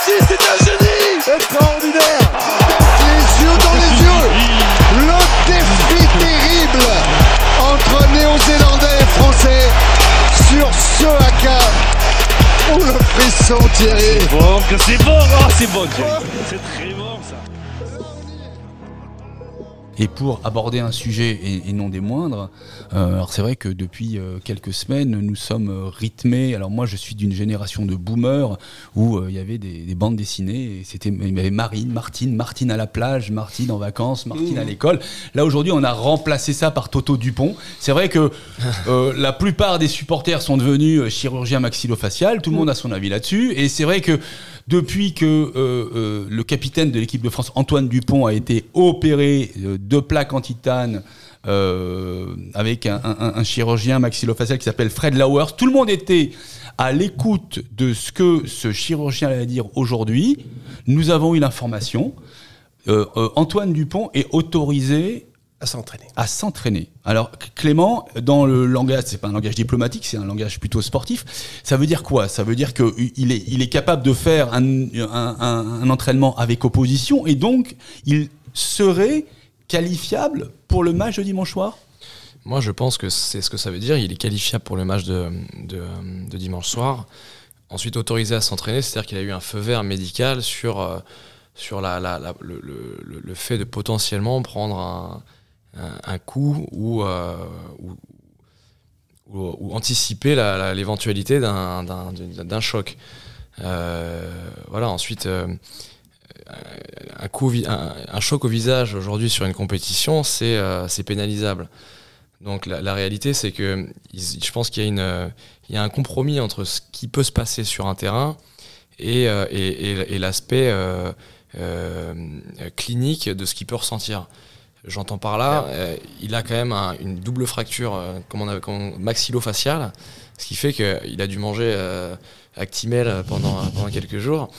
C'est un génie extraordinaire. Les yeux dans les yeux, le défi terrible entre Néo-Zélandais et Français sur ce haka. Oh le frisson Thierry. C'est bon, oh, c'est bon Thierry. C'est très bon ça. Et pour aborder un sujet, et non des moindres, alors c'est vrai que depuis quelques semaines, nous sommes rythmés. Alors moi, je suis d'une génération de boomers où il y avait des bandes dessinées. Il y avait Martine à la plage, Martine en vacances, Martine à l'école. Là, aujourd'hui, on a remplacé ça par Toto Dupont. C'est vrai que la plupart des supporters sont devenus chirurgiens maxillofaciales. Tout le monde a son avis là-dessus. Et c'est vrai que depuis que le capitaine de l'équipe de France, Antoine Dupont, a été opéré de plaques en titane avec un chirurgien maxillofacial qui s'appelle Fred Lauwers, tout le monde était à l'écoute de ce que ce chirurgien allait dire aujourd'hui. Nous avons eu l'information. Antoine Dupont est autorisé à s'entraîner. Alors Clément, dans le langage, c'est pas un langage diplomatique, c'est un langage plutôt sportif. Ça veut dire quoi? Ça veut dire qu'il est capable de faire un entraînement avec opposition et donc il serait qualifiable pour le match de dimanche soir? Moi, je pense que c'est ce que ça veut dire. Il est qualifiable pour le match de dimanche soir. Ensuite, autorisé à s'entraîner, c'est-à-dire qu'il a eu un feu vert médical sur le fait de potentiellement prendre un coup ou anticiper l'éventualité d'un choc. Voilà. Ensuite, un choc au visage aujourd'hui sur une compétition, c'est pénalisable. Donc la réalité, c'est que je pense qu'il y a un compromis entre ce qui peut se passer sur un terrain et l'aspect clinique de ce qu'il peut ressentir. J'entends par là, il a quand même une double fracture maxillofaciale, ce qui fait qu'il a dû manger Actimel pendant quelques jours.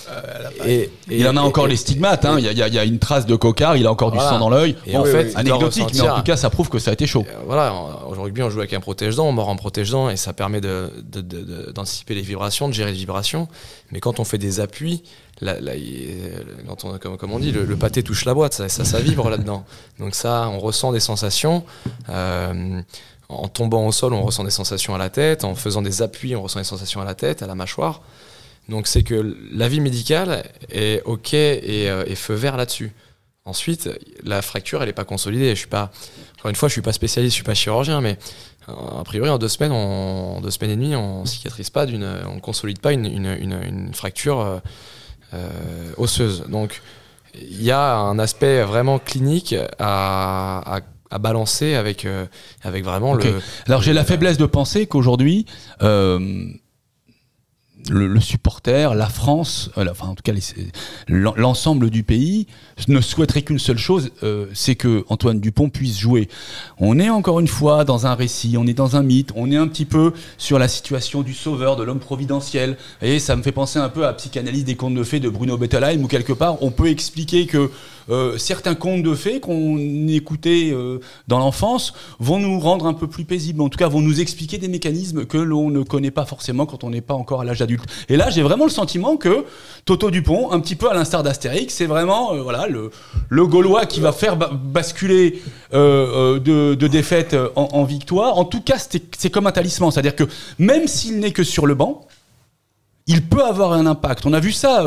Il en a encore les stigmates, hein. Il y a une trace de cocard, il a encore du sang dans l'œil. En fait, anecdotique, mais en tout cas, ça prouve que ça a été chaud. Voilà, au rugby, on joue avec un protège-dents, on mord en protège-dents et ça permet d'anticiper les vibrations, de gérer les vibrations. Mais quand on fait des appuis, comme on dit, le pâté touche la boîte, ça vibre là-dedans. Donc ça, on ressent des sensations. En tombant au sol, on ressent des sensations à la tête. En faisant des appuis, on ressent des sensations à la tête, à la mâchoire. Donc c'est que l'avis médical est OK et feu vert là-dessus. Ensuite, la fracture, elle n'est pas consolidée. Encore une fois, je ne suis pas spécialiste, je ne suis pas chirurgien, mais a priori, en 2 semaines et demie, on ne cicatrise pas, on ne consolide pas une fracture osseuse. Donc il y a un aspect vraiment clinique à balancer avec vraiment Alors j'ai la faiblesse de penser qu'aujourd'hui le supporter, la France, en tout cas l'ensemble du pays ne souhaiterait qu'une seule chose, c'est que Antoine Dupont puisse jouer. On est encore une fois dans un récit, on est dans un mythe, on est un petit peu sur la situation du sauveur, de l'homme providentiel. Et ça me fait penser un peu à la psychanalyse des contes de fées de Bruno Bettelheim, où quelque part on peut expliquer que certains contes de fées qu'on écoutait dans l'enfance vont nous rendre un peu plus paisibles, en tout cas vont nous expliquer des mécanismes que l'on ne connaît pas forcément quand on n'est pas encore à l'âge adulte. Et là, j'ai vraiment le sentiment que Toto Dupont, un petit peu à l'instar d'Astérix, c'est vraiment le Gaulois qui va faire basculer de défaite en victoire. En tout cas, c'est comme un talisman, c'est-à-dire que même s'il n'est que sur le banc, il peut avoir un impact. On a vu ça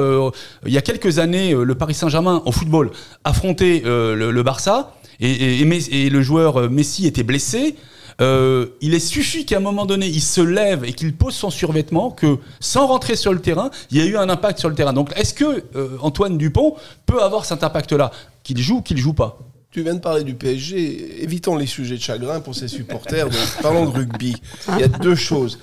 il y a quelques années, le Paris Saint-Germain au football affronter le Barça et le joueur Messi était blessé. Il est suffi qu'à un moment donné, il se lève et qu'il pose son survêtement, que sans rentrer sur le terrain, il y a eu un impact sur le terrain. Donc est-ce que Antoine Dupont peut avoir cet impact-là, qu'il joue ou qu'il joue pas? Tu viens de parler du PSG, évitons les sujets de chagrin pour ses supporters, donc parlons de rugby. Il y a 2 choses.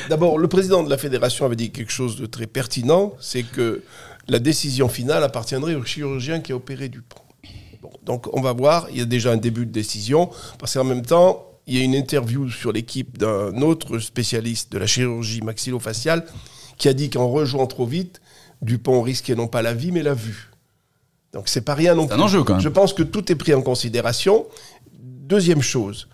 D'abord, le président de la fédération avait dit quelque chose de très pertinent, c'est que la décision finale appartiendrait au chirurgien qui a opéré Dupont. Bon, donc on va voir, il y a déjà un début de décision, parce qu'en même temps, il y a une interview sur l'équipe d'un autre spécialiste de la chirurgie maxillofaciale qui a dit qu'en rejouant trop vite, Dupont risquait non pas la vie, mais la vue. Donc c'est pas rien non plus. C'est un enjeu quand même. Je pense que tout est pris en considération. Deuxième chose,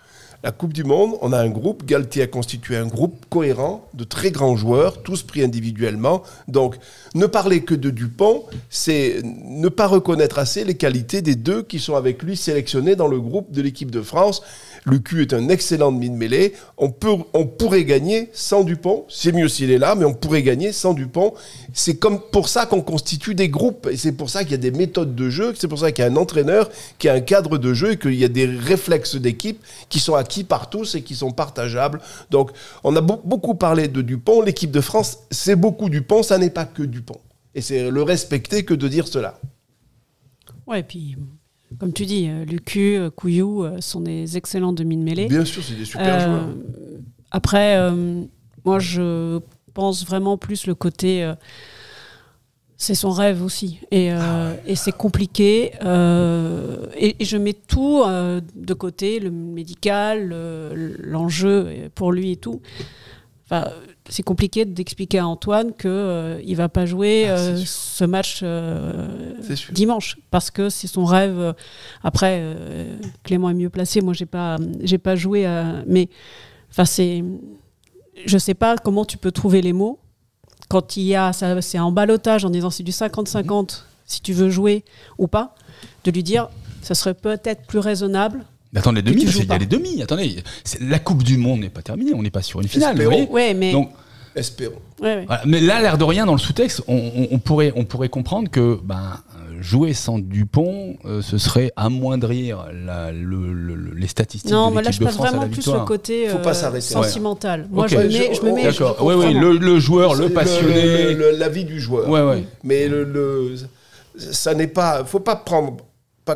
la Coupe du Monde, on a un groupe, Galtier a constitué un groupe cohérent de très grands joueurs, tous pris individuellement. Donc, ne parler que de Dupont, c'est ne pas reconnaître assez les qualités des deux qui sont avec lui sélectionnés dans le groupe de l'équipe de France. Lucu est un excellent demi de mêlée. On pourrait gagner sans Dupont. C'est mieux s'il est là, mais on pourrait gagner sans Dupont. C'est comme pour ça qu'on constitue des groupes. Et c'est pour ça qu'il y a des méthodes de jeu. C'est pour ça qu'il y a un entraîneur, qu'il y a un cadre de jeu et qu'il y a des réflexes d'équipe qui sont acquis par tous et qui sont partageables. Donc, on a beaucoup parlé de Dupont. L'équipe de France, c'est beaucoup Dupont. Ça n'est pas que Dupont. Et c'est le respecter que de dire cela. Ouais, et puis... Comme tu dis, Lucu, Couillou sont des excellents demi de mêlée. Bien sûr, c'est des super joueurs. Après, moi, je pense vraiment plus le côté... c'est son rêve aussi. Et c'est compliqué. Et je mets tout de côté, le médical, l'enjeu pour lui et tout. Enfin, c'est compliqué d'expliquer à Antoine qu'il ne va pas jouer ce match dimanche, parce que c'est son rêve. Après, Clément est mieux placé. Moi, j'ai pas joué. Mais enfin, je ne sais pas comment tu peux trouver les mots quand il y a c'est un ballottage en disant c'est du 50-50 si tu veux jouer ou pas, de lui dire ça serait peut-être plus raisonnable. Mais attendez, les demi, il y a les demi. Attendez, la Coupe du Monde n'est pas terminée, on n'est pas sur une finale. Espérons. Ouais, mais... Donc, espérons. Ouais. Voilà. Mais là, l'air de rien, dans le sous-texte, on pourrait comprendre que jouer sans Dupont, ce serait amoindrir les statistiques non, de mais là, l'équipe je de passe France à la vraiment plus victoire. le côté Faut pas s'arrêter. sentimental. Moi, Okay. je me mets... D'accord, oui, le joueur, le passionné... La vie du joueur. Ouais. Mais ça n'est pas... Faut pas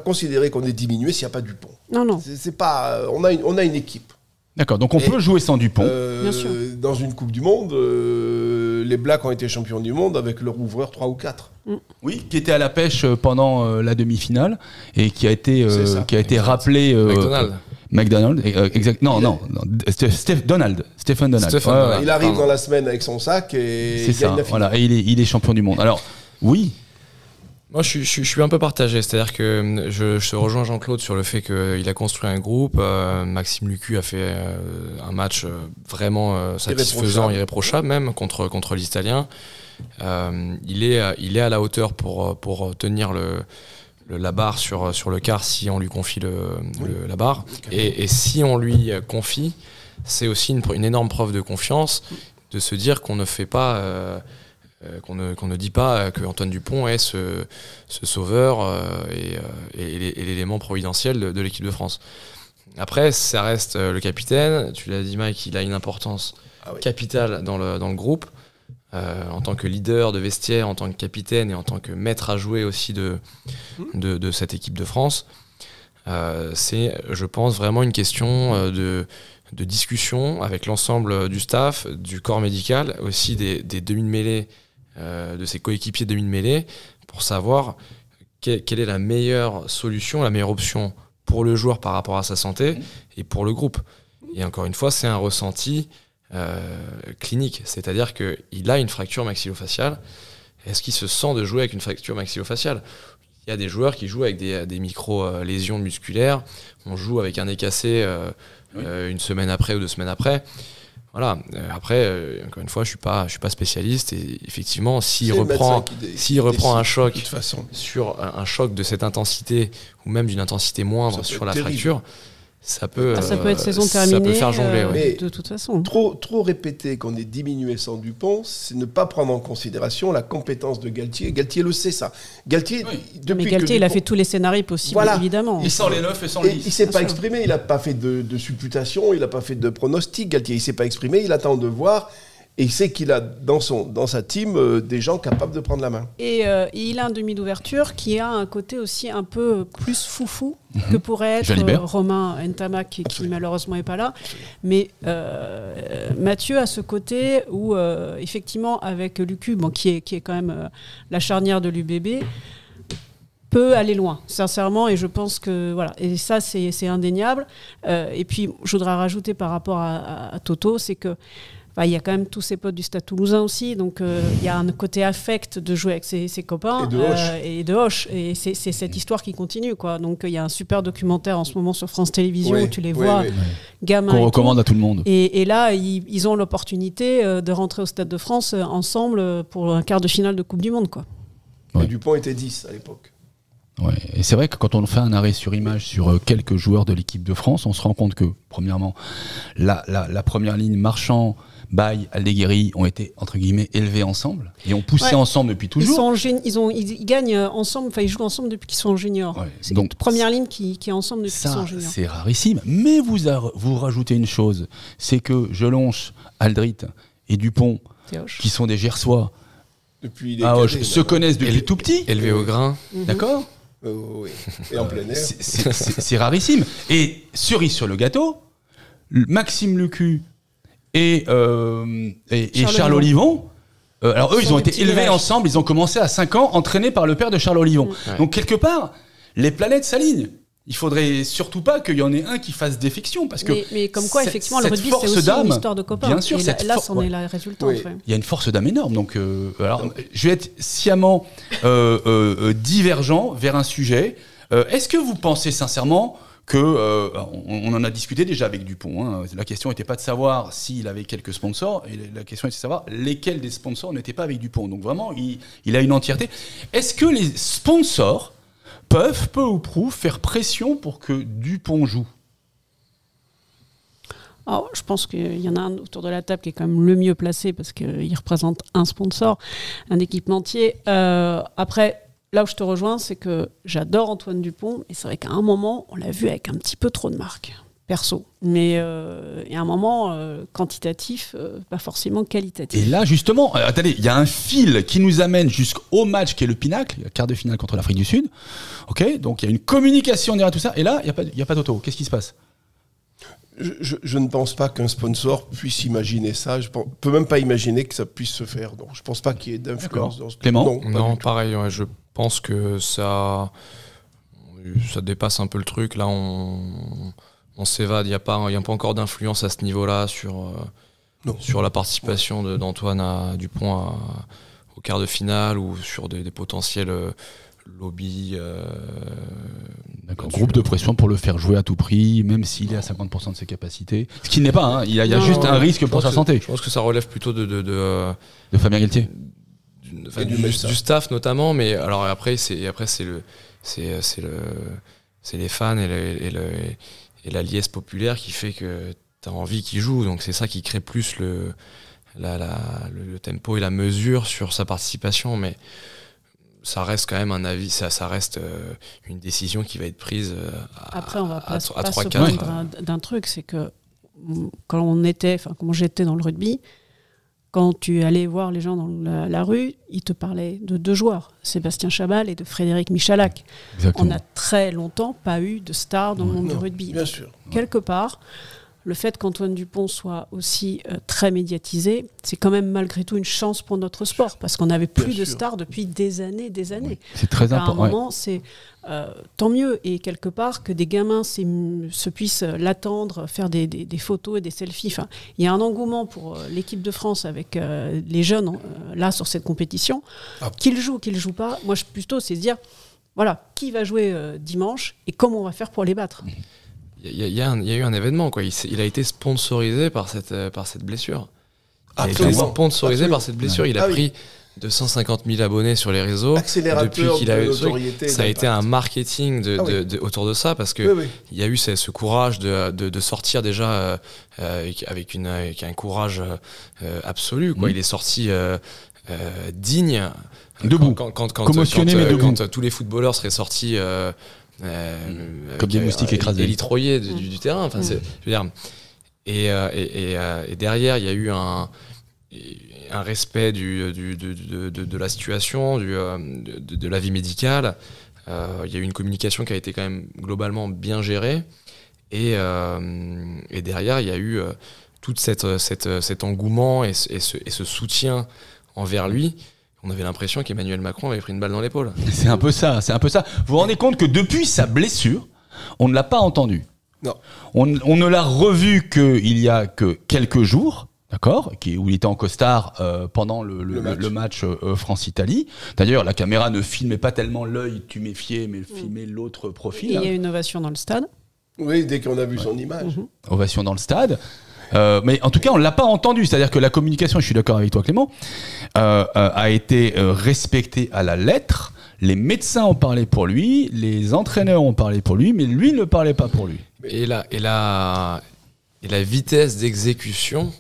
considérer qu'on est diminué s'il n'y a pas Dupont. Non. C'est pas... On a une équipe. D'accord, donc on peut jouer sans Dupont. Bien sûr. Dans une Coupe du Monde, les Blacks ont été champions du monde avec leur ouvreur 3 ou 4. Oui, qui était à la pêche pendant la demi-finale et qui a été rappelé... McDonald, exact. Non, Stephen Donald. Ouais. Il arrive dans la semaine avec son sac et c'est ça, voilà, et il est champion du monde. Alors, oui. Moi, je suis un peu partagé. C'est-à-dire que je rejoins Jean-Claude sur le fait qu'il a construit un groupe. Maxime Lucu a fait un match vraiment satisfaisant, irréprochable même, contre les Italiens. Il est à la hauteur pour tenir la barre sur le quart si on lui confie la barre. Et si on lui confie, c'est aussi une énorme preuve de confiance de se dire qu'on ne fait pas... qu'on ne dit pas que Antoine Dupont est ce sauveur et l'élément providentiel de l'équipe de France. Après, ça reste le capitaine. Tu l'as dit, Mike, il a une importance capitale dans le groupe. En tant que leader de vestiaire, en tant que capitaine et en tant que maître à jouer aussi de cette équipe de France. C'est, je pense, vraiment une question de discussion avec l'ensemble du staff, du corps médical, aussi des demi de mêlée, de ses coéquipiers demi de mêlée, pour savoir quelle est la meilleure solution, la meilleure option pour le joueur par rapport à sa santé et pour le groupe. Et encore une fois, c'est un ressenti clinique, c'est-à-dire qu'il a une fracture maxillofaciale. Est-ce qu'il se sent de jouer avec une fracture maxillofaciale ? Il y a des joueurs qui jouent avec des micro-lésions musculaires. On joue avec un nez cassé une semaine après ou 2 semaines après. Voilà. Après, encore une fois, je suis pas spécialiste. Et effectivement, s'il reprend un choc sur un choc de cette intensité ou même d'une intensité moindre sur la fracture, ça peut être saison terminée. Ça peut faire jongler. De toute façon. Trop répéter qu'on est diminué sans Dupont, c'est ne pas prendre en considération la compétence de Galtier. Galtier le sait, ça. Galtier, mais Galtier, il a fait tous les scénarios possibles, évidemment. Il sent les 9 et sans le 10. Il ne s'est pas exprimé, il n'a pas fait de supputation, il n'a pas fait de pronostic. Galtier, il ne s'est pas exprimé, il attend de voir. Et il sait qu'il a dans sa team des gens capables de prendre la main. Et il a un demi d'ouverture qui a un côté aussi un peu plus foufou que pourrait être Romain Ntamak, qui malheureusement n'est pas là. Mais Mathieu a ce côté où, effectivement, avec Lucu, qui est quand même la charnière de l'UBB, peut aller loin, sincèrement, et je pense que voilà, et ça c'est indéniable. Et puis je voudrais rajouter par rapport à Toto, c'est que il y a quand même tous ses potes du Stade Toulousain aussi, donc il y a un côté affect de jouer avec ses copains et de Hoche. Et c'est cette histoire qui continue, quoi. Donc il y a un super documentaire en ce moment sur France Télévisions où tu les vois, gamins. Qu'on recommande à tout le monde. Et là, ils ont l'opportunité de rentrer au Stade de France ensemble pour un quart de finale de Coupe du Monde, quoi. Ouais. Et Dupont était 10 à l'époque. Ouais. Et c'est vrai que quand on fait un arrêt sur image sur quelques joueurs de l'équipe de France, on se rend compte que, premièrement, la première ligne Marchand, Baye, Aldeguerri ont été, entre guillemets, élevés ensemble et ont poussé ensemble depuis toujours. Ils gagnent ensemble, ils jouent ensemble depuis qu'ils sont en junior. Ouais. C'est donc la première ligne qui est ensemble depuis qu'ils sont en junior. C'est rarissime. Mais vous rajoutez une chose, c'est que Jelonche, Aldrit et Dupont, qui sont des Gersois, se connaissent depuis tout petit. Élevés au grain. D'accord. Oui. Et en plein air. C'est rarissime. Et cerise sur le gâteau, Maxime Lucu et Charles Olivon, alors eux, ils ont été élevés ensemble, ils ont commencé à 5 ans, entraînés par le père de Charles Olivon. Ouais. Donc quelque part, les planètes s'alignent. Il faudrait surtout pas qu'il y en ait un qui fasse défection, parce que mais comme quoi, effectivement, le rugby, c'est aussi une histoire de copains. Bien sûr, et là, c'en est la résultante. Oui. Il y a une force d'âme énorme. Donc, alors, je vais être sciemment divergent vers un sujet. Est-ce que vous pensez sincèrement que on en a discuté déjà avec Dupont, hein. La question n'était pas de savoir s'il avait quelques sponsors, et la question était de savoir lesquels des sponsors n'étaient pas avec Dupont. Donc vraiment, il a une entièreté. Est-ce que les sponsors peuvent, peu ou prou, faire pression pour que Dupont joue? Alors, je pense qu'il y en a un autour de la table qui est quand même le mieux placé parce qu'il représente un sponsor, un équipementier. Après, là où je te rejoins, c'est que j'adore Antoine Dupont, et c'est vrai qu'à un moment, on l'a vu avec un petit peu trop de marques, perso. Mais il y a un moment quantitatif, pas forcément qualitatif. Et là, justement, attendez, il y a un fil qui nous amène jusqu'au match qui est le pinacle, le quart de finale contre l'Afrique du Sud. Ok, donc il y a une communication derrière tout ça, et là, il n'y a pas d'auto. Qu'est-ce qui se passe? Je ne pense pas qu'un sponsor puisse imaginer ça. Je ne peux même pas imaginer que ça puisse se faire. Donc, je ne pense pas qu'il y ait d'influence dans ce Clément? Non, pareil. Ouais, je pense que ça dépasse un peu le truc. Là, on s'évade. Il n'y a pas encore d'influence à ce niveau-là sur la participation d'Antoine Dupont au quart de finale ou sur des potentiels lobby. D'accord. Groupe de pression pour le faire jouer à tout prix, même s'il est à 50% de ses capacités. Ce qui n'est pas, hein. Il y a juste un risque pour sa santé. Je pense que ça relève plutôt de Fabien Galtier. Du staff notamment, mais alors après c'est les fans et la liesse populaire qui fait que tu as envie qu'il joue. Donc c'est ça qui crée plus le tempo et la mesure sur sa participation, mais ça reste quand même un avis, ça reste une décision qui va être prise après, on va pas se 3-4. plaindre d'un truc, c'est que quand j'étais dans le rugby, quand tu allais voir les gens dans la rue, ils te parlaient de 2 joueurs, Sébastien Chabal et de Frédéric Michalak. Exactement. On n'a très longtemps pas eu de stars dans le monde du rugby. Bien sûr. Quelque part, le fait qu'Antoine Dupont soit aussi très médiatisé, c'est quand même malgré tout une chance pour notre sport, parce qu'on n'avait plus de stars depuis des années. Oui, c'est très important. À un moment, c'est tant mieux, et quelque part que des gamins se puissent l'attendre, faire des photos et des selfies. Enfin, il y a un engouement pour l'équipe de France avec les jeunes là sur cette compétition. Qu'ils jouent pas, moi plutôt c'est se dire, voilà, qui va jouer dimanche et comment on va faire pour les battre. Il y a eu un événement, quoi. Il a été sponsorisé par cette blessure. Absolument. Il a été sponsorisé par cette blessure. Il a pris 250 000 abonnés sur les réseaux. Depuis qu'il a eu ce truc, ça a été un marketing autour de ça, parce que il y a eu ce courage de sortir déjà avec un courage absolu, quoi. Il est sorti digne. Debout. Quand tous les footballeurs seraient sortis comme des moustiques écrasés, élitroyés du terrain. Enfin, je veux dire, et derrière, il y a eu un respect de la situation, de la vie médicale. Il y a eu une communication qui a été quand même globalement bien gérée. Et derrière, il y a eu tout cet engouement et ce soutien envers lui. On avait l'impression qu'Emmanuel Macron avait pris une balle dans l'épaule. C'est un peu ça. Vous vous rendez compte que depuis sa blessure, on ne l'a pas entendu. Non. On ne l'a revu qu'il y a que quelques jours. D'accord, où il était en costard pendant le match France-Italie. D'ailleurs, la caméra ne filmait pas tellement l'œil tuméfié, mais filmait l'autre profil. Il y a une ovation dans le stade. Oui, dès qu'on a vu son image. Ovation dans le stade. Mais en tout cas, on ne l'a pas entendu. C'est-à-dire que la communication, je suis d'accord avec toi Clément, a été respectée à la lettre. Les médecins ont parlé pour lui, les entraîneurs ont parlé pour lui, mais lui ne parlait pas pour lui. Et la vitesse d'exécution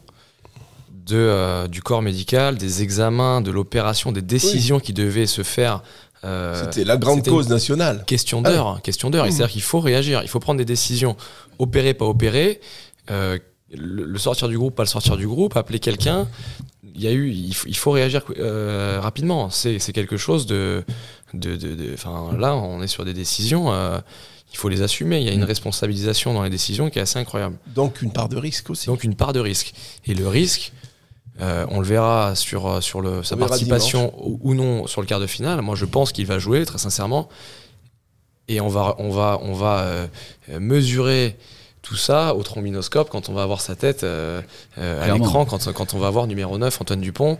du corps médical, des examens, de l'opération, des décisions qui devaient se faire. C'était la grande cause nationale. Question d'heure. C'est-à-dire qu'il faut réagir, il faut prendre des décisions. Opérer, pas opérer. Le sortir du groupe, pas le sortir du groupe, appeler quelqu'un. Il faut réagir rapidement. C'est quelque chose là, on est sur des décisions. Il faut les assumer. Il y a une responsabilisation dans les décisions qui est assez incroyable. Donc une part de risque aussi. Et le risque, on le verra sur sa participation ou non sur le quart de finale. Moi, je pense qu'il va jouer, très sincèrement. Et on va mesurer tout ça au trombinoscope quand on va avoir sa tête à l'écran, quand on va voir numéro 9, Antoine Dupont.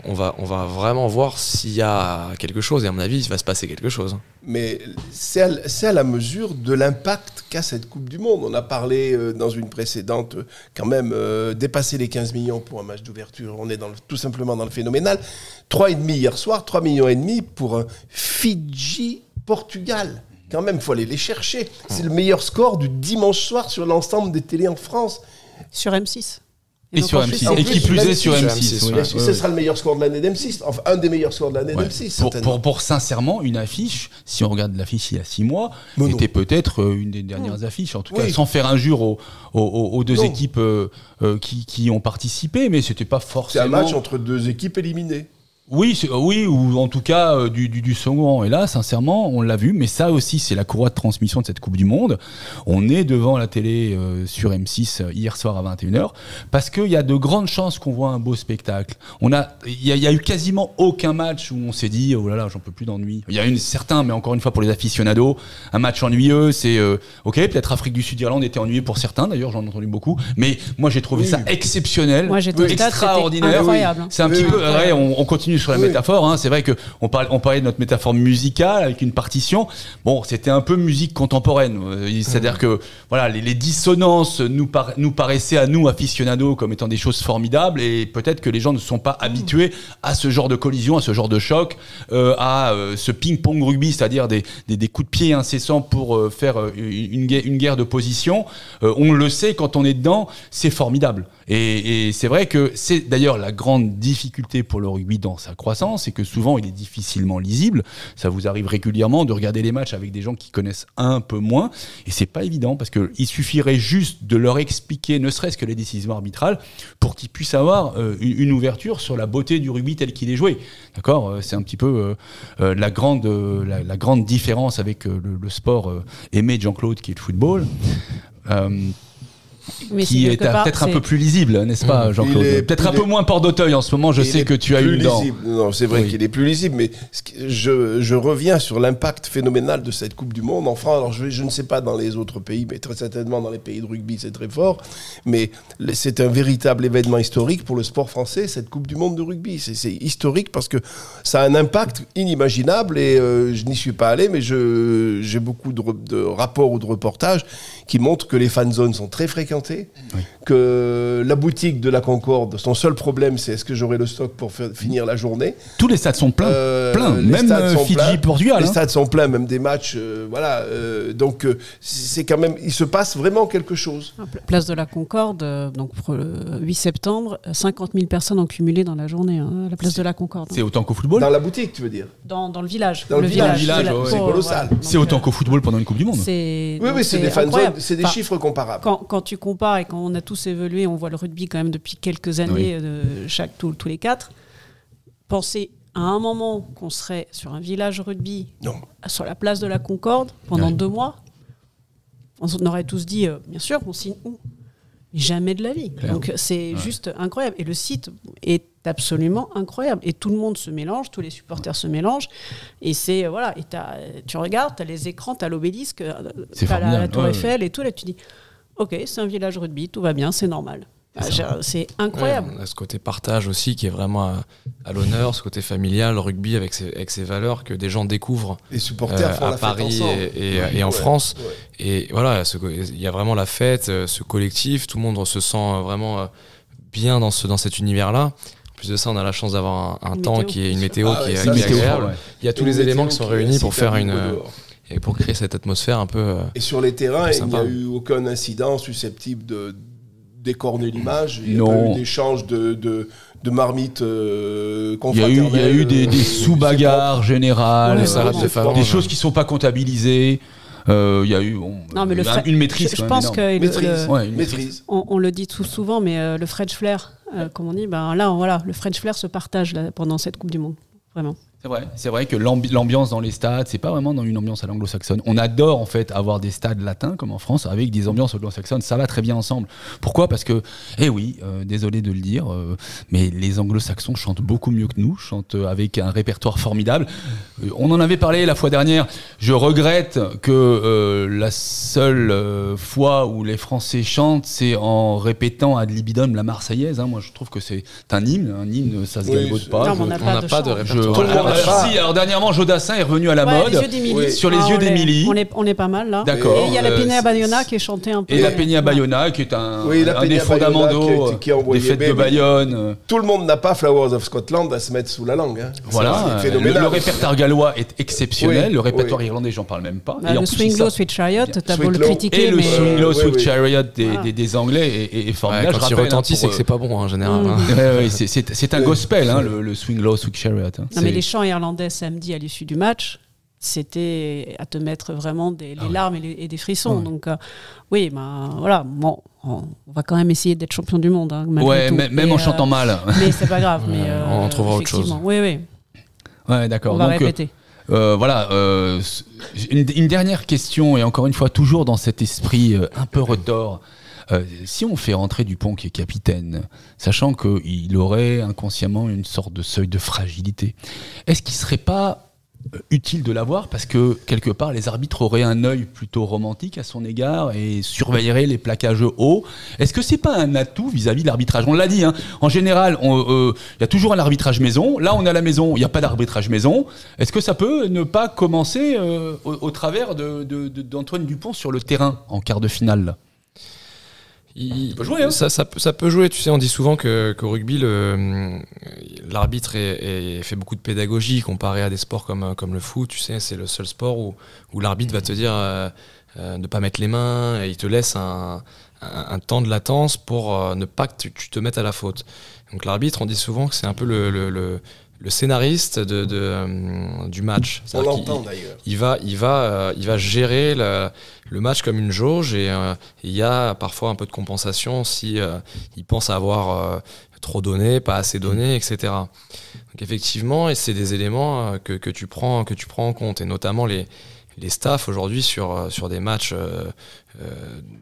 On va vraiment voir s'il y a quelque chose, et à mon avis, il va se passer quelque chose. Mais c'est à la mesure de l'impact qu'a cette Coupe du Monde. On a parlé dans une précédente, quand même, dépasser les 15 millions pour un match d'ouverture. On est tout simplement dans le phénoménal. 3,5 hier soir, 3,5 millions pour un Fidji-Portugal. Quand même, il faut aller les chercher. C'est le meilleur score du dimanche soir sur l'ensemble des télés en France. Sur M6. Et sur M6. Et qui plus est sur M6. Ce sera le meilleur score de l'année d'M6. Enfin, un des meilleurs scores de l'année d'M6. Pour sincèrement, une affiche, si on regarde l'affiche il y a 6 mois, était peut-être une des dernières affiches. En tout cas, sans faire injure aux deux équipes qui ont participé, mais c'était pas forcément... C'est un match entre deux équipes éliminées. Oui, ou en tout cas du second rang. Et là, sincèrement, on l'a vu, mais ça aussi, c'est la courroie de transmission de cette Coupe du Monde. On est devant la télé sur M6 hier soir à 21h, parce qu'il y a de grandes chances qu'on voit un beau spectacle. Il y a eu quasiment aucun match où on s'est dit, oh là là, j'en peux plus d'ennui. Il y a eu certains, mais encore une fois pour les aficionados, un match ennuyeux, c'est ok, peut-être Afrique du Sud-Irlande était ennuyé pour certains, d'ailleurs j'en ai entendu beaucoup, mais moi j'ai trouvé ça exceptionnel, moi, extraordinaire. Incroyable. C'est un petit peu, on continue sur la métaphore, hein. C'est vrai qu'on parlait de notre métaphore musicale avec une partition. Bon, c'était un peu musique contemporaine. C'est-à-dire que voilà, les dissonances nous paraissaient à nous, aficionados, comme étant des choses formidables, et peut-être que les gens ne sont pas habitués à ce genre de collision, à ce genre de choc, à ce ping-pong rugby, c'est-à-dire des coups de pied incessants pour faire une guerre de position. On le sait, quand on est dedans, c'est formidable. Et c'est vrai que c'est d'ailleurs la grande difficulté pour le rugby dans sa croissance, c'est que souvent il est difficilement lisible. Ça vous arrive régulièrement de regarder les matchs avec des gens qui connaissent un peu moins, et c'est pas évident, parce que il suffirait juste de leur expliquer, ne serait-ce que les décisions arbitrales, pour qu'ils puissent avoir une ouverture sur la beauté du rugby tel qu'il est joué. D'accord, c'est un petit peu la grande différence avec le sport aimé de Jean-Claude, qui est le football. Mais qui est peut-être un peu plus lisible, n'est-ce pas, Jean-Claude ? Peut-être un peu moins Port d'Auteuil en ce moment, je sais que tu as eu dedans. Non, c'est vrai qu'il est plus lisible, mais je reviens sur l'impact phénoménal de cette Coupe du Monde en France. Alors je ne sais pas dans les autres pays, mais très certainement dans les pays de rugby, c'est très fort. Mais c'est un véritable événement historique pour le sport français, cette Coupe du Monde de rugby. C'est historique parce que ça a un impact inimaginable, et je n'y suis pas allé, mais j'ai beaucoup de rapports ou de reportages qui montrent que les fan zones sont très fréquentées, que la boutique de la Concorde, son seul problème, c'est est-ce que j'aurai le stock pour finir la journée. Tous les stades sont pleins, même Fidji, Portugal. Les stades sont pleins, même des matchs, voilà. Donc c'est quand même, il se passe vraiment quelque chose. Place de la Concorde, donc pour le 8 septembre, 50 000 personnes ont cumulé dans la journée, à la place de la Concorde. C'est autant qu'au football ? Dans la boutique, tu veux dire ? Dans le village. Dans le village, c'est colossal. Voilà. C'est autant qu'au footbal pendant une Coupe du Monde. Oui, c'est des fan zones, c'est des chiffres comparables. Quand tu compares, et quand on a tous évolué, on voit le rugby quand même depuis quelques années, tous les 4, penser à un moment qu'on serait sur un village rugby, sur la place de la Concorde, pendant 2 mois, on aurait tous dit, bien sûr, on signe où ? Mais jamais de la vie. Donc c'est juste incroyable. Et le site est absolument incroyable. Et tout le monde se mélange, tous les supporters se mélangent. Et c'est, voilà, et tu regardes, tu as les écrans, tu as l'obélisque, tu as la Tour Eiffel et tout. Là, tu dis, ok, c'est un village rugby, tout va bien, c'est normal. C'est incroyable. Ouais, on a ce côté partage aussi qui est vraiment à l'honneur, ce côté familial, le rugby avec ses valeurs que des gens découvrent Les supporters font à la fête Paris ensemble. et en France. Ouais. Et voilà, il y a vraiment la fête, ce collectif, tout le monde se sent vraiment bien dans cet univers-là. En plus de ça, on a la chance d'avoir un temps qui est une météo qui est agréable. ouais. Il y a tous les éléments qui sont réunis pour faire et pour créer cette atmosphère un peu. Et sur les terrains, il n'y sympa. a eu aucun incident susceptible de d'écorner l'image. Il n'y a Non. pas eu d'échange de marmites Il y confraternelles. a eu des sous-bagarres générales, Ouais, salade de faveur. des choses qui ne sont pas comptabilisées. Il y a eu Non, mais une maîtrise. Je quand pense même énorme. que Maîtrise. Ouais, une Maîtrise. on le dit tout souvent, mais le French flair, comme on dit, là, voilà, le French flair se partage là, pendant cette Coupe du Monde. Vraiment. C'est vrai que l'ambiance dans les stades, c'est pas vraiment dans une ambiance à l'anglo-saxonne. On adore en fait avoir des stades latins comme en France avec des ambiances anglo-saxonnes, ça va très bien ensemble. Pourquoi ? Parce que, désolé de le dire, mais les anglo-saxons chantent beaucoup mieux que nous, chantent avec un répertoire formidable. On en avait parlé la fois dernière. Je regrette que la seule fois où les Français chantent, c'est en répétant ad libidum la Marseillaise. Moi, je trouve que c'est un hymne, ça se Oui, galvaude pas. Non, mais on n'a pas de chant. répertoire. Alors dernièrement, Jodassin est revenu à la mode. Les yeux d'Émilie. Oui. Sur les yeux d'Émilie. On est pas mal là. D'accord. Et il y a la Peña Bayona qui est chantée un peu. Et la Peña Bayona, qui est un Oui, la des Peña fondamentaux Bayona qui a des envoyé fêtes de Baby. Bayonne. Tout le monde n'a pas Flowers of Scotland à se mettre sous la langue. Voilà. C'est phénoménal. Le répertoire gallois est exceptionnel. Oui, le répertoire oui. irlandais, j'en parle même pas. Bah, Et en le plus, Swing ça- Low, Sweet Chariot, t'as beau le Sweet Low. critiquer, Et le mais Swing Low, oui, Sweet oui. Chariot Voilà. des Anglais est Ouais, formidable. quand Je il rappelle, retentit, c'est pour, que c'est pas bon en général. hein. ouais, c'est un gospel, le Swing Low, Sweet Chariot. Non, mais les chants irlandais samedi à l'issue du match, c'était à te mettre vraiment les larmes et des frissons. Ouais. Donc, oui, voilà. Bon, on va quand même essayer d'être champion du monde. Malgré Ouais, tout. même Et, en chantant mal. Mais c'est pas grave. Mais, on trouvera autre chose. effectivement, Oui, oui. Ouais, d'accord. On va Donc, répéter. voilà, une dernière question, et encore une fois, toujours dans cet esprit un peu retors. Si on fait rentrer Dupont qui est capitaine, sachant qu'il aurait inconsciemment une sorte de seuil de fragilité, est-ce qu'il ne serait pas utile de l'avoir parce que quelque part les arbitres auraient un œil plutôt romantique à son égard et surveilleraient les plaquages hauts? Est-ce que c'est pas un atout vis-à-vis de l'arbitrage? On l'a dit, en général, il y a toujours un arbitrage maison. Là, on est à la maison, il n'y a pas d'arbitrage maison. Est-ce que ça peut ne pas commencer au travers d'Antoine Dupont sur le terrain en quart de finale là? Il peut jouer, hein. Ça peut jouer. Tu sais, on dit souvent qu'au rugby, l'arbitre fait beaucoup de pédagogie comparé à des sports comme le foot. Tu sais, c'est le seul sport où l'arbitre va te dire de ne pas mettre les mains et il te laisse un temps de latence pour ne pas que tu te mettes à la faute. Donc l'arbitre, on dit souvent que c'est un peu le scénariste du match. On C'est-à-dire l'entend d'ailleurs. il va gérer le match comme une jauge et il y a parfois un peu de compensation si il pense avoir trop donné, pas assez donné, etc. Donc effectivement, et c'est des éléments que tu prends en compte, et notamment les staffs aujourd'hui sur des matchs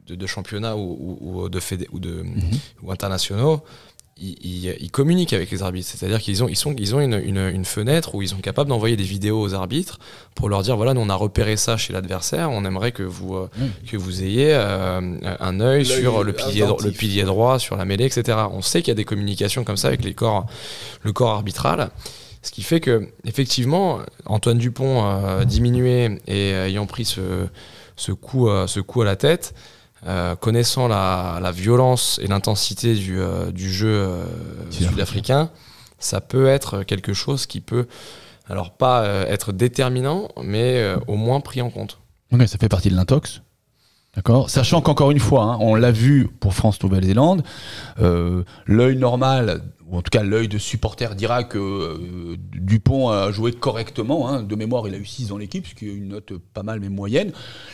de championnat ou internationaux. Ils communiquent avec les arbitres, c'est-à-dire qu'ils ont une fenêtre où ils sont capables d'envoyer des vidéos aux arbitres pour leur dire voilà, nous on a repéré ça chez l'adversaire, on aimerait que vous ayez un œil sur le pilier droit, sur la mêlée, etc. On sait qu'il y a des communications comme ça avec le corps arbitral, ce qui fait que effectivement Antoine Dupont diminué et ayant pris ce coup à la tête. Connaissant la violence et l'intensité du jeu sud-africain, ça peut être quelque chose qui peut, alors pas être déterminant, mais au moins pris en compte. Ok, ça fait partie de l'intox. D'accord. Sachant qu'encore une fois, on l'a vu pour France-Nouvelle-Zélande, l'œil normal, ou en tout cas l'œil de supporter dira que Dupont a joué correctement. De mémoire, il a eu 6 dans l'équipe, ce qui est une note pas mal mais moyenne.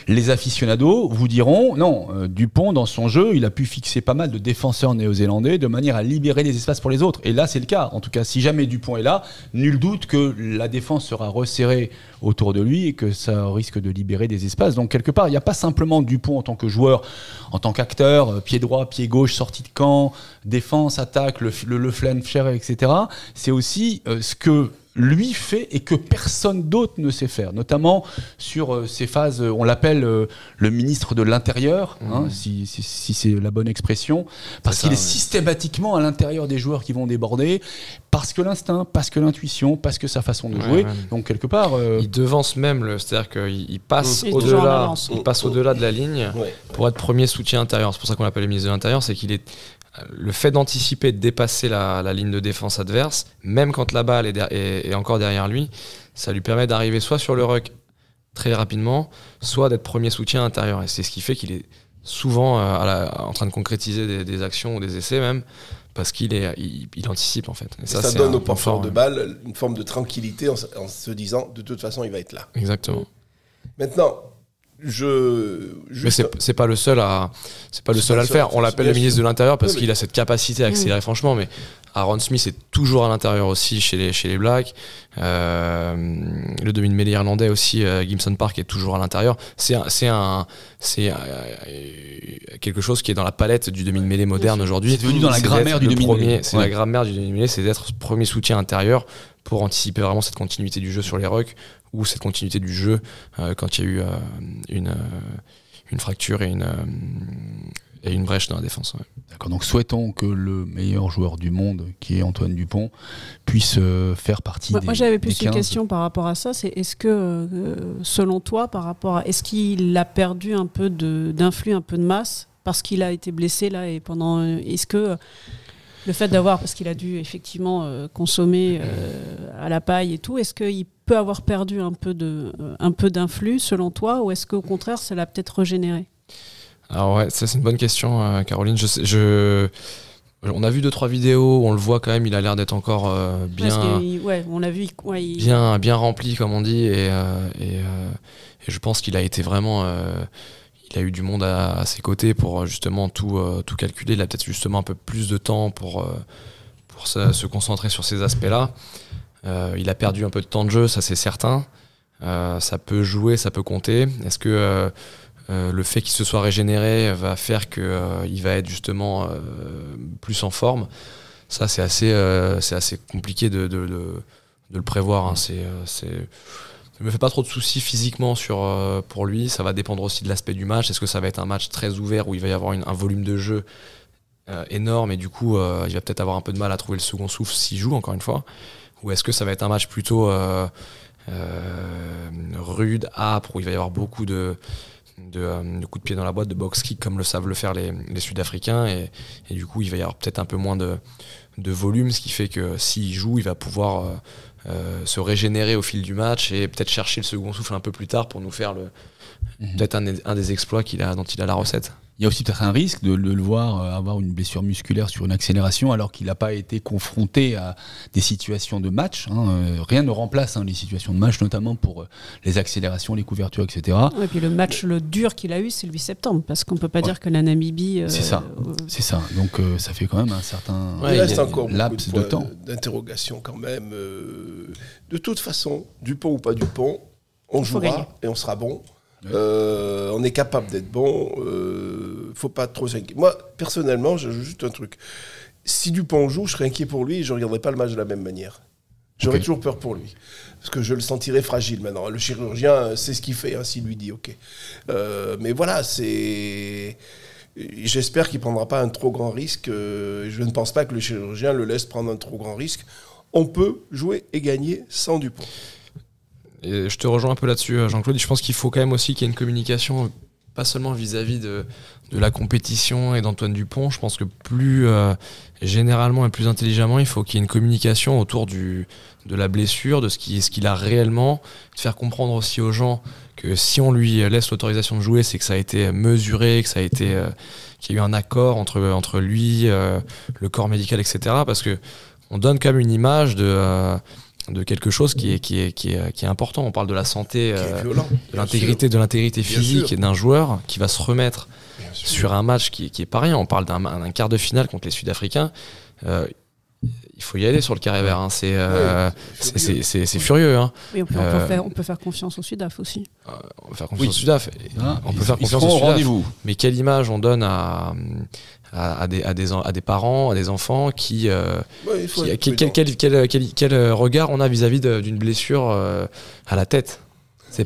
Les aficionados vous diront, non, Dupont dans son jeu, il a pu fixer pas mal de défenseurs néo-zélandais de manière à libérer les espaces pour les autres. Et là, c'est le cas. En tout cas, si jamais Dupont est là, nul doute que la défense sera resserrée autour de lui et que ça risque de libérer des espaces. Donc quelque part, il n'y a pas simplement Dupont en tant que joueur, en tant qu'acteur, pied droit, pied gauche, sortie de camp, défense, attaque, le flancher, etc. C'est aussi ce que lui fait et que personne d'autre ne sait faire, notamment sur ces phases, on l'appelle le ministre de l'Intérieur, si c'est la bonne expression, parce qu'il est systématiquement à l'intérieur des joueurs qui vont déborder, parce que l'instinct, parce que l'intuition, parce que sa façon de jouer. Donc quelque part... Il devance même, c'est-à-dire qu'il passe au-delà de la ligne pour être premier soutien intérieur. C'est pour ça qu'on l'appelle le ministre de l'Intérieur, c'est qu'il est... Le fait d'anticiper, de dépasser la ligne de défense adverse, même quand la balle est encore derrière lui, ça lui permet d'arriver soit sur le ruck très rapidement, soit d'être premier soutien intérieur. Et c'est ce qui fait qu'il est souvent en train de concrétiser des actions ou des essais même, parce qu'il anticipe en fait. Et ça donne au porteur de balle une forme de tranquillité en se disant de toute façon il va être là. Exactement. Maintenant, mais c'est pas le seul à le faire. On l'appelle le ministre de l'Intérieur parce qu'il a cette capacité à accélérer franchement, mais Aaron Smith est toujours à l'intérieur aussi chez les Blacks. Le demi-mêlée irlandais aussi, Gibson Park, est toujours à l'intérieur. C'est quelque chose qui est dans la palette du demi-mêlée moderne aujourd'hui. C'est devenu dans la grammaire du demi-mêlée. C'est la grammaire du demi-mêlée, c'est d'être premier soutien intérieur pour anticiper vraiment cette continuité du jeu sur les rucks ou cette continuité du jeu quand il y a eu une fracture et une brèche dans la défense. Ouais. D'accord, donc souhaitons que le meilleur joueur du monde, qui est Antoine Dupont, puisse faire partie des 15. Moi j'avais plus une question par rapport à ça, c'est est-ce que, selon toi, est-ce qu'il a perdu un peu d'influx, un peu de masse, parce qu'il a été blessé là, et est-ce que le fait d'avoir, parce qu'il a dû effectivement consommer à la paille et tout, est-ce qu'il peut avoir perdu un peu d'influx selon toi, ou est-ce qu'au contraire ça l'a peut-être régénéré? Alors ouais, ça c'est une bonne question, Caroline. On a vu 2-3 vidéos, on le voit quand même, il a l'air d'être encore on l'a vu, bien rempli comme on dit, et je pense qu'il a été vraiment... il a eu du monde à ses côtés pour justement tout calculer. Il a peut-être justement un peu plus de temps pour se concentrer sur ces aspects-là. Il a perdu un peu de temps de jeu, ça c'est certain. Ça peut jouer, ça peut compter. Est-ce que le fait qu'il se soit régénéré va faire qu'il va être justement plus en forme? Ça c'est assez compliqué de le prévoir, hein. Je me fais pas trop de soucis physiquement pour lui. Ça va dépendre aussi de l'aspect du match. Est-ce que ça va être un match très ouvert où il va y avoir un volume de jeu énorme et du coup il va peut-être avoir un peu de mal à trouver le second souffle s'il joue encore une fois, ou est-ce que ça va être un match plutôt rude, âpre, où il va y avoir beaucoup de coups de pied dans la boîte, de box kick comme le savent le faire les Sud-Africains, et du coup il va y avoir peut-être un peu moins de volume, ce qui fait que s'il joue il va pouvoir se régénérer au fil du match et peut-être chercher le second souffle un peu plus tard pour nous faire peut-être un des exploits dont il a la recette. Il y a aussi peut-être un risque de le voir avoir une blessure musculaire sur une accélération alors qu'il n'a pas été confronté à des situations de match. Rien ne remplace les situations de match, notamment pour les accélérations, les couvertures, etc. Et puis le match le dur qu'il a eu, c'est le 8 septembre, parce qu'on ne peut pas dire que la Namibie... C'est ça. Donc ça fait quand même un certain il reste encore laps beaucoup de temps. D'interrogation quand même. De toute façon, Dupont ou pas Dupont, on jouera et on sera bon. On est capable d'être bon, faut pas trop s'inquiéter. Moi, personnellement, j'ajoute juste un truc. Si Dupont joue, je serais inquiet pour lui et je ne regarderais pas le match de la même manière. J'aurais toujours peur pour lui. Parce que je le sentirais fragile maintenant. Le chirurgien, c'est ce qu'il fait, s'il lui dit OK. Mais voilà, j'espère qu'il ne prendra pas un trop grand risque. Je ne pense pas que le chirurgien le laisse prendre un trop grand risque. On peut jouer et gagner sans Dupont. Et je te rejoins un peu là-dessus, Jean-Claude. Je pense qu'il faut quand même aussi qu'il y ait une communication, pas seulement vis-à-vis de la compétition et d'Antoine Dupont. Je pense que plus généralement et plus intelligemment, il faut qu'il y ait une communication autour de la blessure, de ce qu'il a réellement, de faire comprendre aussi aux gens que si on lui laisse l'autorisation de jouer, c'est que ça a été mesuré, que ça a été, qu'il y a eu un accord entre lui, le corps médical, etc. Parce que on donne quand même une image de quelque chose qui est important. On parle de la santé, de l'intégrité physique d'un joueur qui va se remettre sur un match qui est pas rien. On parle d'un quart de finale contre les Sud-Africains. il faut y aller sur le carré vert. Hein. C'est furieux. Hein. Oui, on peut faire confiance au Sudaf aussi. On peut faire confiance au Sudaf. On peut faire Ils confiance seront au au Sudaf. rendez-vous. Mais quelle image on donne à des parents, à des enfants qui Ouais, il faut être quel regard on a vis-à-vis d'une blessure à la tête. On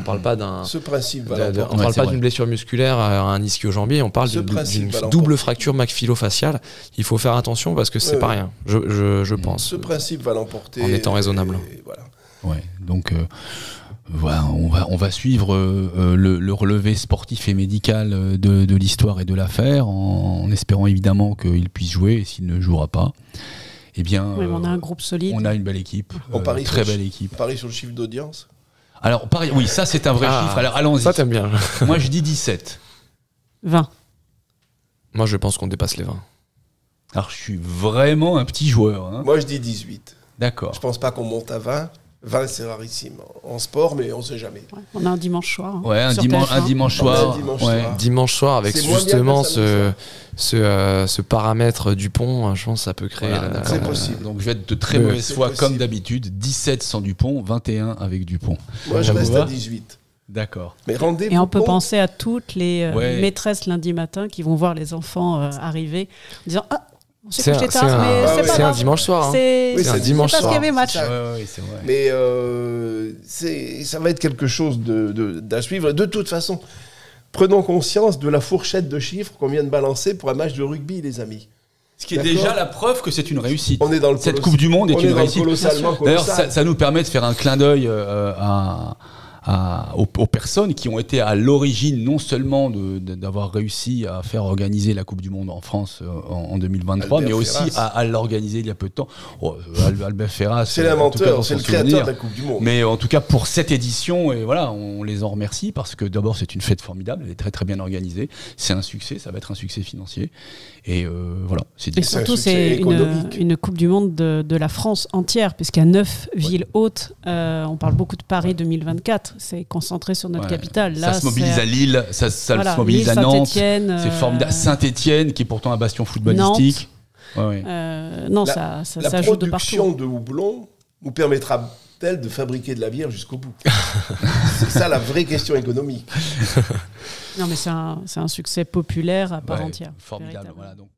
parle pas Ce principe va l'emporter. on parle pas d'une blessure musculaire à un ischio-jambier, on parle Ce principe d'une va double l'emporter. fracture maxillo-faciale. Il faut faire attention parce que c'est pas rien. Je pense. Ce principe va l'emporter. En étant raisonnable. Et voilà. Ouais, donc voilà, on va suivre le relevé sportif et médical de l'histoire et de l'affaire en espérant évidemment qu'il puisse jouer, et s'il ne jouera pas, eh bien Oui, mais on a un groupe solide. on a une belle équipe, On parie très sur- belle équipe. Pareil sur le chiffre d'audience. Alors pareil, oui, ça c'est un vrai chiffre. Alors allons-y. Ça t'aimes bien. Moi je dis 17. 20. Moi je pense qu'on dépasse les 20. Alors je suis vraiment un petit joueur. Hein. Moi, je dis 18. D'accord. Je pense pas qu'on monte à 20. 20, c'est rarissime en sport, mais on sait jamais. Ouais. On a un dimanche soir. hein, Ouais, un sur dimanche TF1. soir. Un dimanche ouais. soir. Dimanche soir avec C'est moins bien justement que samedi ce paramètre Dupont, je pense que ça peut créer. Voilà, d'accord. C'est possible. Donc je vais être de très Ouais. mauvaise C'est foi possible. comme d'habitude. 17 sans Dupont, 21 avec Dupont. Moi, je Ça vous reste va à 18. D'accord. Mais rendez-vous Et on peut compte, penser à toutes les Ouais. maîtresses lundi matin qui vont voir les enfants arriver en disant « Ah, on s'est C'est couché un- tard, c'est un- mais c'est pas c'est un grave. dimanche soir, hein. C'est Oui, c'est un c'est dimanche parce qu'il y soir. avait match. C'est ça. Ouais, c'est vrai. Mais ça va être quelque chose d'à suivre. De toute façon, prenons conscience de la fourchette de chiffres qu'on vient de balancer pour un match de rugby, les amis. Ce qui est D'accord. déjà la preuve que c'est une réussite. On est dans le Cette colosse- Coupe du Monde est on une dans le réussite. colossalement D'ailleurs, colossal. ça nous permet de faire un clin d'œil aux personnes qui ont été à l'origine non seulement d'avoir réussi à faire organiser la Coupe du Monde en France en 2023, Albert mais aussi Ferras. à l'organiser il y a peu de temps. Oh, Albert Ferras, C'est en tout cas, dans l'inventeur, c'est son le créateur souvenir. de la Coupe du Monde. Mais en tout cas pour cette édition, et voilà, on les en remercie parce que d'abord c'est une fête formidable, elle est très très bien organisée, c'est un succès, ça va être un succès financier, et voilà, c'est Et dit. surtout, succès c'est économique. une Coupe du Monde de la France entière, puisqu'il y a 9 villes hautes. On parle beaucoup de Paris 2024, c'est concentré sur notre Ouais. capitale. Ça Là, se mobilise c'est- à Lille, ça voilà, se mobilise Lille, à Nantes, Saint-Étienne, c'est formidable. Saint-Étienne qui est pourtant un bastion footballistique. Ouais, ouais. non, La ça joue de production partout. de houblon nous permettra-t-elle de fabriquer de la bière jusqu'au bout? C'est ça la vraie question économique. Non, mais c'est un succès populaire à part Ouais, entière. formidable. véritablement. Voilà, donc